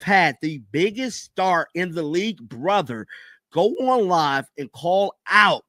had the biggest star in the league, brother, go on live and call out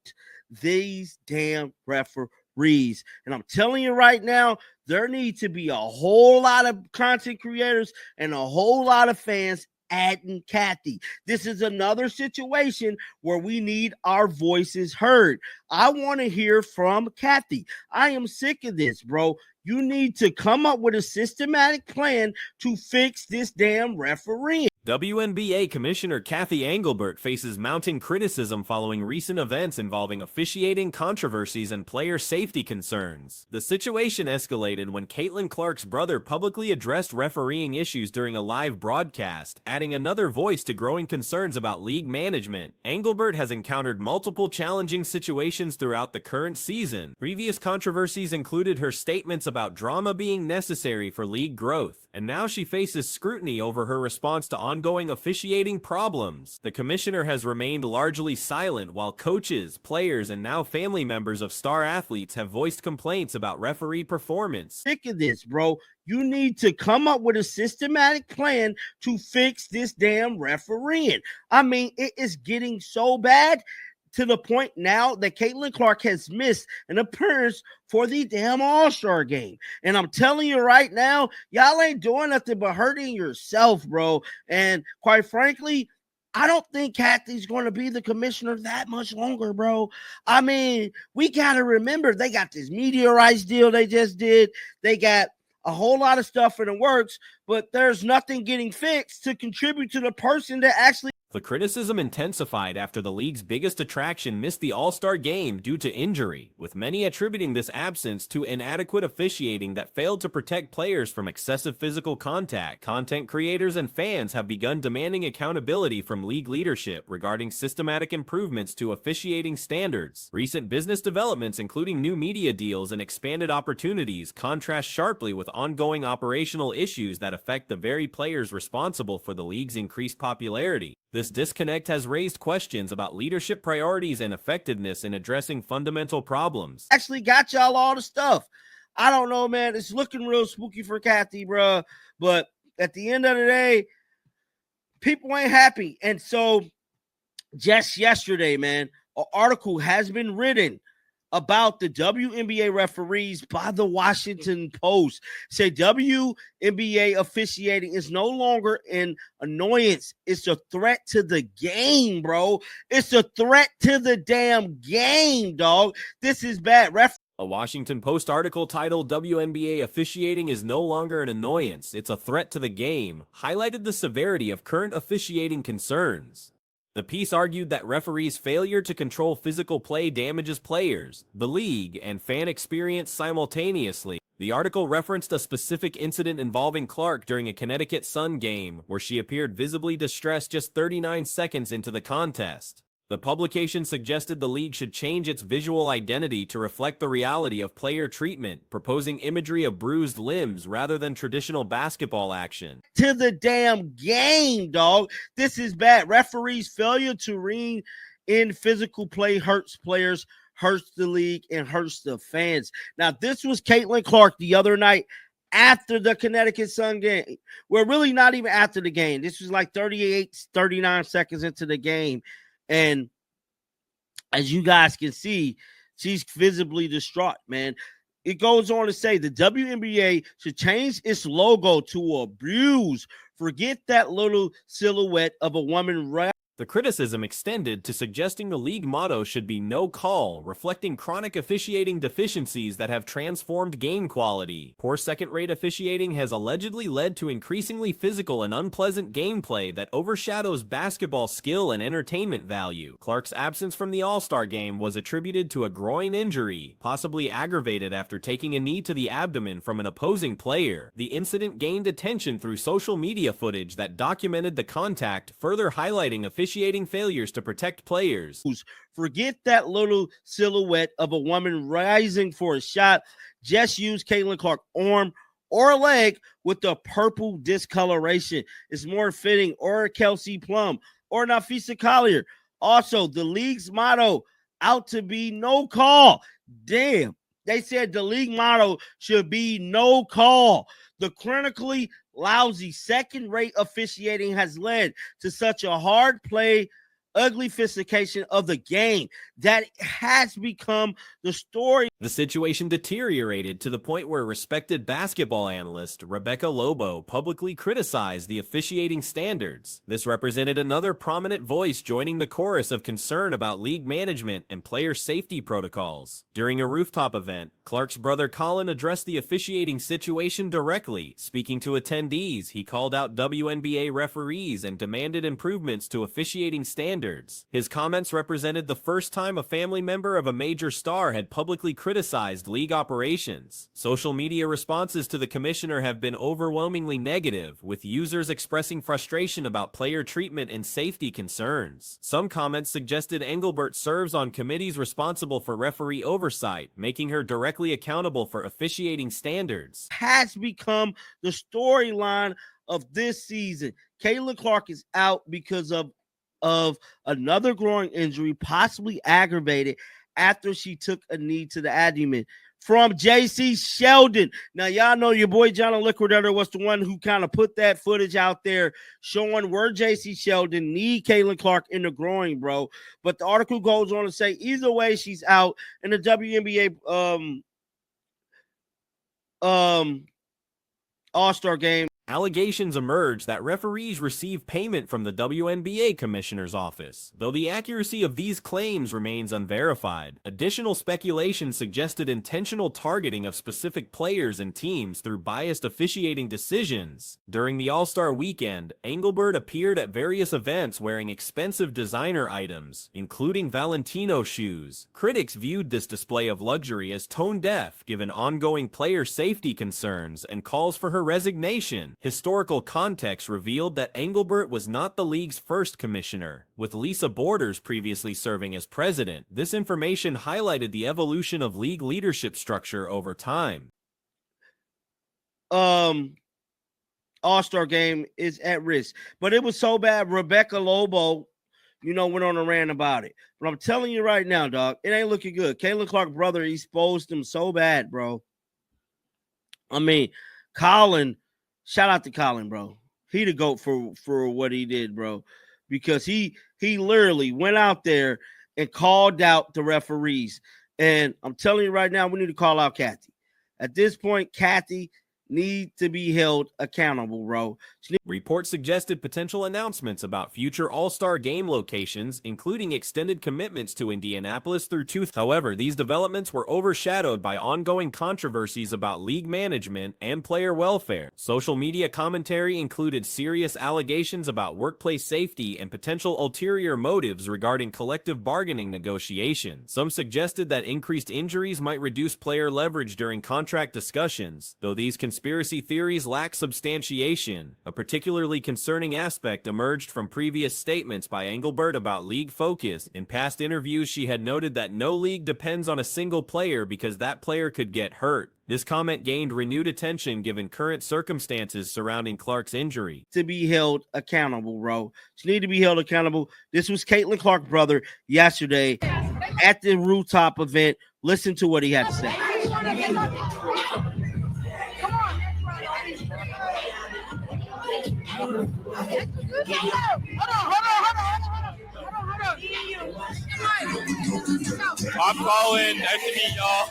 these damn referees. And I'm telling you right now, there need to be a whole lot of content creators and a whole lot of fans adding Cathy. This is another situation where we need our voices heard. I want to hear from Cathy. I am sick of this, bro. You need to come up with a systematic plan to fix this damn referee. WNBA Commissioner Cathy Engelbert faces mounting criticism following recent events involving officiating controversies and player safety concerns. The situation escalated when Caitlin Clark's brother publicly addressed refereeing issues during a live broadcast, adding another voice to growing concerns about league management. Engelbert has encountered multiple challenging situations throughout the current season. Previous controversies included her statements about drama being necessary for league growth, and now she faces scrutiny over her response to ongoing officiating problems. The commissioner has remained largely silent while coaches, players, and now family members of star athletes have voiced complaints about referee performance. Sick of this, bro. You need to come up with a systematic plan to fix this damn refereeing. I mean, it is getting so bad to the point now that Caitlin Clark has missed an appearance for the damn All-Star game. And I'm telling you right now, y'all ain't doing nothing but hurting yourself, bro. And quite frankly, I don't think Cathy's going to be the commissioner that much longer, bro. I mean, we got to remember they got this media rights deal they just did. They got a whole lot of stuff in the works, but there's nothing getting fixed to contribute to the person that actually. The criticism intensified after the league's biggest attraction missed the All-Star game due to injury, with many attributing this absence to inadequate officiating that failed to protect players from excessive physical contact. Content creators and fans have begun demanding accountability from league leadership regarding systematic improvements to officiating standards. Recent business developments, including new media deals and expanded opportunities, contrast sharply with ongoing operational issues that affect the very players responsible for the league's increased popularity. This disconnect has raised questions about leadership priorities and effectiveness in addressing fundamental problems. Actually got y'all all the stuff. I don't know, man. It's looking real spooky for Cathy, bro. But at the end of the day, people ain't happy. And so just yesterday, man, an article has been written about the WNBA referees by the Washington Post. Say WNBA officiating is no longer an annoyance. It's a threat to the game, bro. It's a threat to the damn game, dog. This is bad. A Washington Post article titled "WNBA Officiating is No Longer an Annoyance, It's a Threat to the Game" highlighted the severity of current officiating concerns. The piece argued that referees' failure to control physical play damages players, the league, and fan experience simultaneously. The article referenced a specific incident involving Clark during a Connecticut Sun game, where she appeared visibly distressed just 39 seconds into the contest. The publication suggested the league should change its visual identity to reflect the reality of player treatment, proposing imagery of bruised limbs rather than traditional basketball action. To the damn game, dog. This is bad. Referees' failure to ring in physical play hurts players, hurts the league, and hurts the fans. Now, this was Caitlin Clark the other night after the Connecticut Sun game. Well, really not even after the game. This was like 39 seconds into the game. And as you guys can see, she's visibly distraught, man. It goes on to say the WNBA should change its logo to a bruise. Forget that little silhouette of a woman. The criticism extended to suggesting the league motto should be "No Call," reflecting chronic officiating deficiencies that have transformed game quality. Poor second-rate officiating has allegedly led to increasingly physical and unpleasant gameplay that overshadows basketball skill and entertainment value. Clark's absence from the All-Star game was attributed to a groin injury, possibly aggravated after taking a knee to the abdomen from an opposing player. The incident gained attention through social media footage that documented the contact, further highlighting officiating failures to protect players. Forget that little silhouette of a woman rising for a shot. Just use Caitlin Clark's arm or leg with the purple discoloration. It's more fitting. Or Kelsey Plum or Nafisa Collier. Also, the league's motto out to be no call. Damn. They said the league motto should be no call. The chronically lousy second-rate officiating has led to such a hard play, uglification of the game that has become the story. The situation deteriorated to the point where respected basketball analyst Rebecca Lobo publicly criticized the officiating standards. This represented another prominent voice joining the chorus of concern about league management and player safety protocols. During a rooftop event, Clark's brother Colin addressed the officiating situation directly. Speaking to attendees, he called out WNBA referees and demanded improvements to officiating standards. His comments represented the first time a family member of a major star had publicly criticized league operations. Social media responses to the commissioner have been overwhelmingly negative, with users expressing frustration about player treatment and safety concerns. Some comments suggested Engelbert serves on committees responsible for referee oversight, making her directly accountable for officiating standards. Has become the storyline of this season. Caitlin Clark is out because of another groin injury, possibly aggravated after she took a knee to the abdomen. From JC Sheldon. Now, y'all know your boy John the Liquidator was the one who kind of put that footage out there showing where JC Sheldon need Caitlin Clark in the groin, bro. But the article goes on to say either way, she's out, and the WNBA All-Star game. Allegations emerged that referees receive payment from the WNBA Commissioner's Office, though the accuracy of these claims remains unverified. Additional speculation suggested intentional targeting of specific players and teams through biased officiating decisions. During the All-Star weekend, Engelbert appeared at various events wearing expensive designer items, including Valentino shoes. Critics viewed this display of luxury as tone-deaf, given ongoing player safety concerns and calls for her resignation. Historical context revealed that Engelbert was not the league's first commissioner, with Lisa Borders previously serving as president. This information highlighted the evolution of league leadership structure over time. All-Star game is at risk. But it was so bad, Rebecca Lobo, went on a rant about it. But I'm telling you right now, dog, it ain't looking good. Caitlin Clark's brother exposed him so bad, bro. I mean, Colin, shout out to Colin, bro. He the GOAT for what he did, bro. Because he literally went out there and called out the referees. And I'm telling you right now, we need to call out Cathy. At this point, Cathy need to be held accountable, bro. Reports suggested potential announcements about future All-Star game locations, including extended commitments to Indianapolis through However, these developments were overshadowed by ongoing controversies about league management and player welfare. Social media commentary included serious allegations about workplace safety and potential ulterior motives regarding collective bargaining negotiations. Some suggested that increased injuries might reduce player leverage during contract discussions, though these conspiracy theories lack substantiation. A particularly concerning aspect emerged from previous statements by Engelbert about league focus. In past interviews, she had noted that no league depends on a single player because that player could get hurt. This comment gained renewed attention given current circumstances surrounding Clark's injury. To be held accountable, bro. She need to be held accountable. This was Caitlin Clark's brother yesterday at the rooftop event. Listen to what he had to say. I'm Colin. Nice to meet y'all.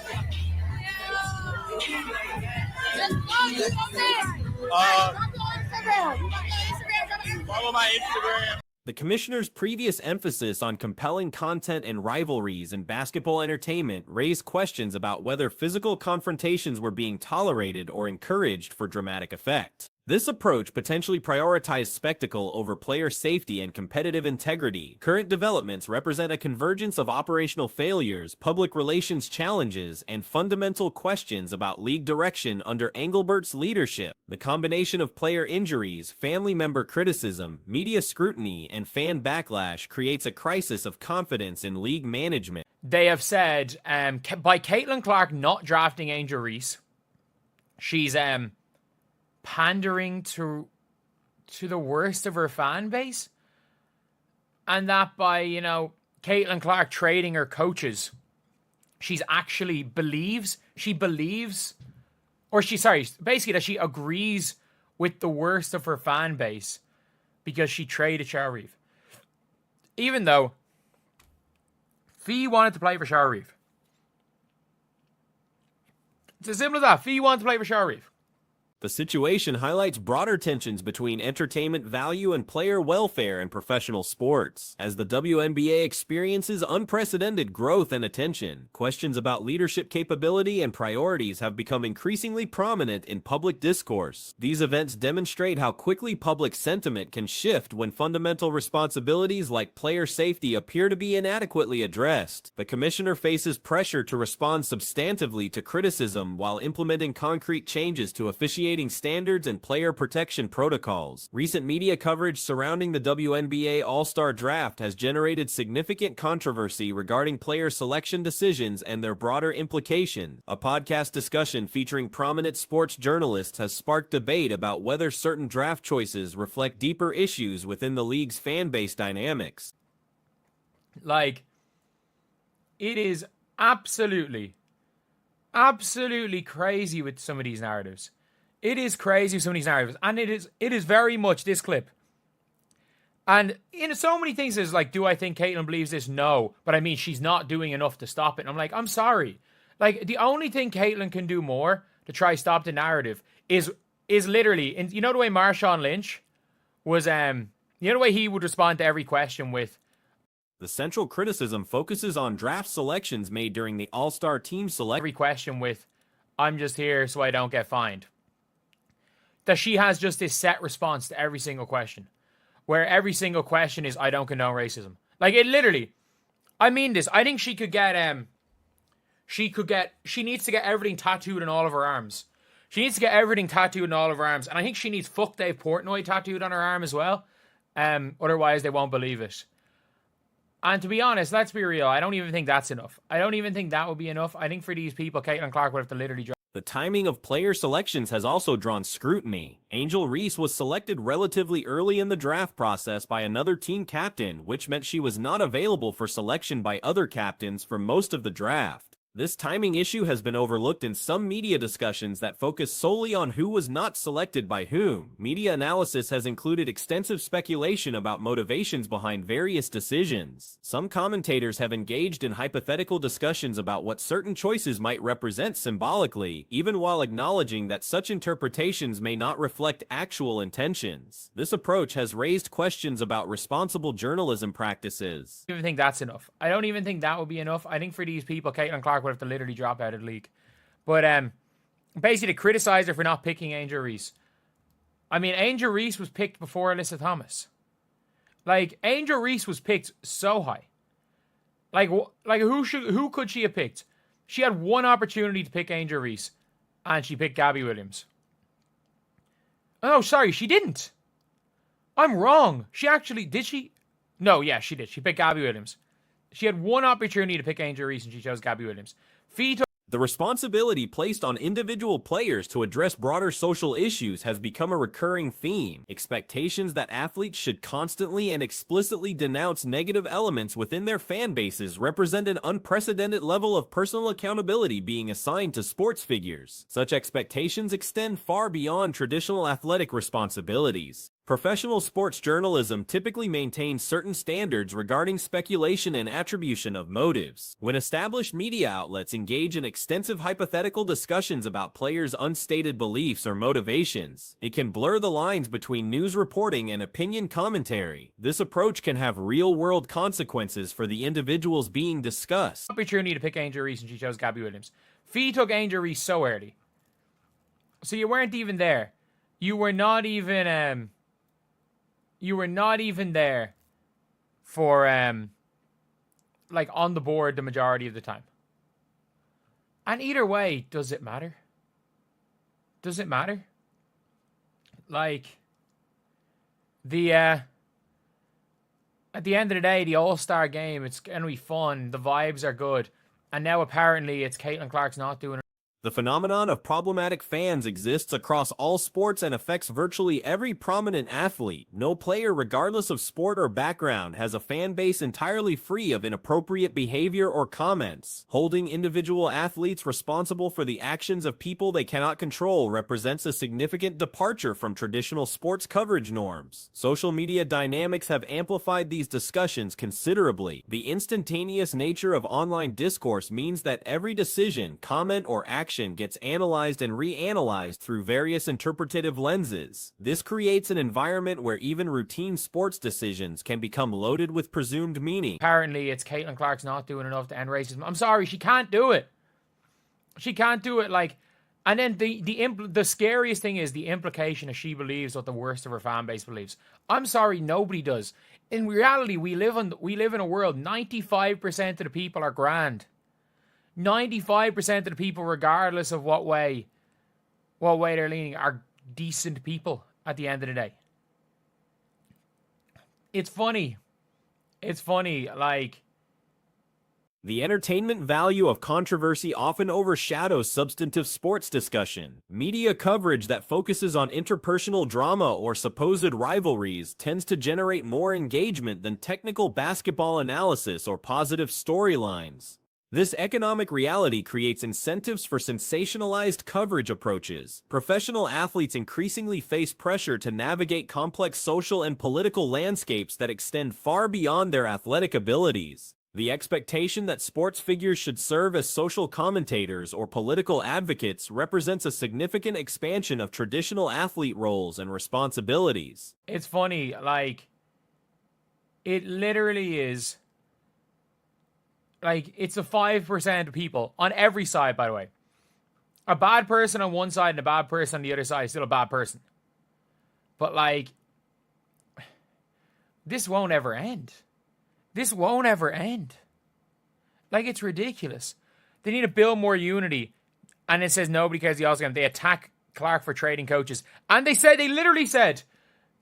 Follow my Instagram. The commissioner's previous emphasis on compelling content and rivalries in basketball entertainment raised questions about whether physical confrontations were being tolerated or encouraged for dramatic effect. This approach potentially prioritized spectacle over player safety and competitive integrity. Current developments represent a convergence of operational failures, public relations challenges, and fundamental questions about league direction under Engelbert's leadership. The combination of player injuries, family member criticism, media scrutiny, and fan backlash creates a crisis of confidence in league management. They have said, by Caitlin Clark not drafting Angel Reese, she's pandering to the worst of her fan base, and that by Caitlin Clark trading her coaches, she believes or basically that she agrees with the worst of her fan base because she traded Sharif. Even though Fee wanted to play for Sharif. It's as simple as that. Fee wanted to play for Sharif. The situation highlights broader tensions between entertainment value and player welfare in professional sports. As the WNBA experiences unprecedented growth and attention, questions about leadership capability and priorities have become increasingly prominent in public discourse. These events demonstrate how quickly public sentiment can shift when fundamental responsibilities like player safety appear to be inadequately addressed. The commissioner faces pressure to respond substantively to criticism while implementing concrete changes to officiating standards and player protection protocols. Recent media coverage surrounding the WNBA All-Star Draft has generated significant controversy regarding player selection decisions and their broader implication. A podcast discussion featuring prominent sports journalists has sparked debate about whether certain draft choices reflect deeper issues within the league's fan base dynamics. Like, it is absolutely crazy with some of these narratives. It is crazy with some of these narratives. And it is very much this clip. And in so many things is like, do I think Caitlyn believes this? No. But I mean, she's not doing enough to stop it. And I'm like, I'm sorry. Like, the only thing Caitlyn can do more to try stop the narrative is literally, and you know the way Marshawn Lynch was, you know the way he would respond to every question with, the central criticism focuses on draft selections made during the All-Star team selection. Every question with, I'm just here so I don't get fined. That she has just this set response to every single question. Where every single question is, I don't condone racism. Like, it literally, I mean this, I think she could get, she needs to get everything tattooed on all of her arms. She needs to get everything tattooed on all of her arms. And I think she needs fuck Dave Portnoy tattooed on her arm as well. Otherwise they won't believe it. And to be honest, let's be real, I don't even think that's enough. I don't even think that would be enough. I think for these people, Caitlyn Clark would have to literally drop. The timing of player selections has also drawn scrutiny. Angel Reese was selected relatively early in the draft process by another team captain, which meant she was not available for selection by other captains for most of the draft. This timing issue has been overlooked in some media discussions that focus solely on who was not selected by whom. Media analysis has included extensive speculation about motivations behind various decisions. Some commentators have engaged in hypothetical discussions about what certain choices might represent symbolically, even while acknowledging that such interpretations may not reflect actual intentions. This approach has raised questions about responsible journalism practices. I don't even think that's enough. I don't even think that would be enough. I think for these people, Caitlyn Clark would have to literally drop out of the league. But basically to criticize her for not picking Angel Reese. I mean, Angel Reese was picked before Alyssa Thomas. Like, Angel Reese was picked so high. Like who could she have picked? She had one opportunity to pick Angel Reese, and she picked Gabby Williams. Oh, sorry, she didn't. I'm wrong. Did she? No, yeah, she did. She picked Gabby Williams. She had one opportunity to pick Angel Reese, and she chose Gabby Williams. The responsibility placed on individual players to address broader social issues has become a recurring theme. Expectations that athletes should constantly and explicitly denounce negative elements within their fan bases represent an unprecedented level of personal accountability being assigned to sports figures. Such expectations extend far beyond traditional athletic responsibilities. Professional sports journalism typically maintains certain standards regarding speculation and attribution of motives. When established media outlets engage in extensive hypothetical discussions about players' unstated beliefs or motivations, it can blur the lines between news reporting and opinion commentary. This approach can have real-world consequences for the individuals being discussed. Opportunity to pick Angel Reese, and she chose Gabby Williams. Fee took Angel Reese so early. So you weren't even there. You were not even there for, like, on the board the majority of the time. And either way, does it matter? Does it matter? Like, at the end of the day, the All-Star game, it's going to be fun. The vibes are good. And now apparently it's Caitlyn Clark's not doing it. The phenomenon of problematic fans exists across all sports and affects virtually every prominent athlete. No player, regardless of sport or background, has a fan base entirely free of inappropriate behavior or comments. Holding individual athletes responsible for the actions of people they cannot control represents a significant departure from traditional sports coverage norms. Social media dynamics have amplified these discussions considerably. The instantaneous nature of online discourse means that every decision, comment, or action gets analyzed and reanalyzed through various interpretative lenses. This creates an environment where even routine sports decisions can become loaded with presumed meaning. Apparently, it's Caitlin Clark's not doing enough to end racism. I'm sorry, she can't do it. She can't do it. Like, and then the scariest thing is the implication is she believes what the worst of her fan base believes. I'm sorry, nobody does. In reality, we live in a world 95% of the people are grand. 95% of the people, regardless of what way they're leaning, are decent people at the end of the day. It's funny. Like, the entertainment value of controversy often overshadows substantive sports discussion. Media coverage that focuses on interpersonal drama or supposed rivalries tends to generate more engagement than technical basketball analysis or positive storylines. This economic reality creates incentives for sensationalized coverage approaches. Professional athletes increasingly face pressure to navigate complex social and political landscapes that extend far beyond their athletic abilities. The expectation that sports figures should serve as social commentators or political advocates represents a significant expansion of traditional athlete roles and responsibilities. it's funny, like, it literally is. Like, it's a 5% of people on every side, by the way. A bad person on one side and a bad person on the other side is still a bad person. But, like, this won't ever end. This won't ever end. Like, it's ridiculous. They need to build more unity. And it says nobody cares the Oscar game. They attack Clark for trading coaches. And they literally said,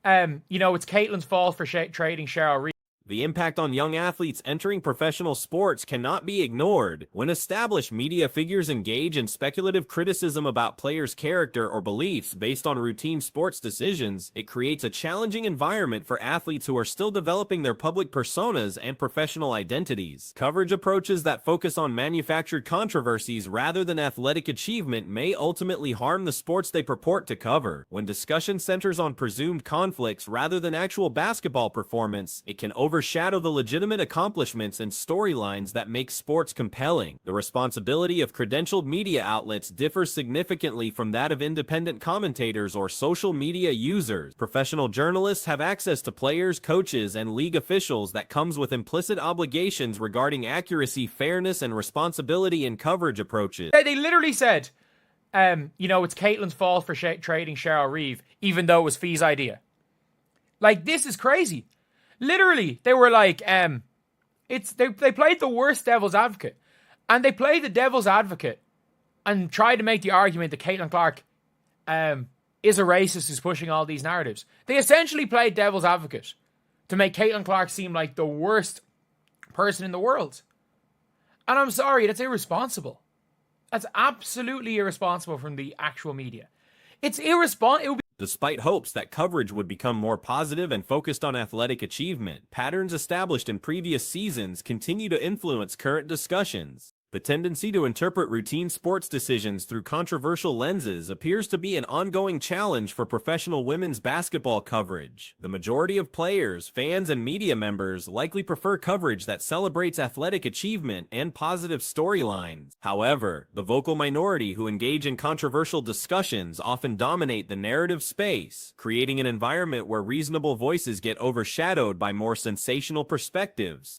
it's Caitlin's fault for trading Cheryl Reed. The impact on young athletes entering professional sports cannot be ignored. When established media figures engage in speculative criticism about players' character or beliefs based on routine sports decisions, it creates a challenging environment for athletes who are still developing their public personas and professional identities. Coverage approaches that focus on manufactured controversies rather than athletic achievement may ultimately harm the sports they purport to cover. When discussion centers on presumed conflicts rather than actual basketball performance, it can overshadow the legitimate accomplishments and storylines that make sports compelling. The responsibility of credentialed media outlets differs significantly from that of independent commentators or social media users. Professional journalists have access to players, coaches, and league officials that comes with implicit obligations regarding accuracy, fairness, and responsibility in coverage approaches. They literally said, it's Caitlin's fault for trading Cheryl Reeve, even though it was Fee's idea. Like, this is crazy. Literally, they were like, they played the worst devil's advocate. And they played the devil's advocate and tried to make the argument that Caitlin Clark is a racist who's pushing all these narratives. They essentially played devil's advocate to make Caitlin Clark seem like the worst person in the world. And I'm sorry, that's irresponsible. That's absolutely irresponsible from the actual media. It's irresponsible. Despite hopes that coverage would become more positive and focused on athletic achievement, patterns established in previous seasons continue to influence current discussions. The tendency to interpret routine sports decisions through controversial lenses appears to be an ongoing challenge for professional women's basketball coverage. The majority of players, fans, and media members likely prefer coverage that celebrates athletic achievement and positive storylines. However, the vocal minority who engage in controversial discussions often dominate the narrative space, creating an environment where reasonable voices get overshadowed by more sensational perspectives.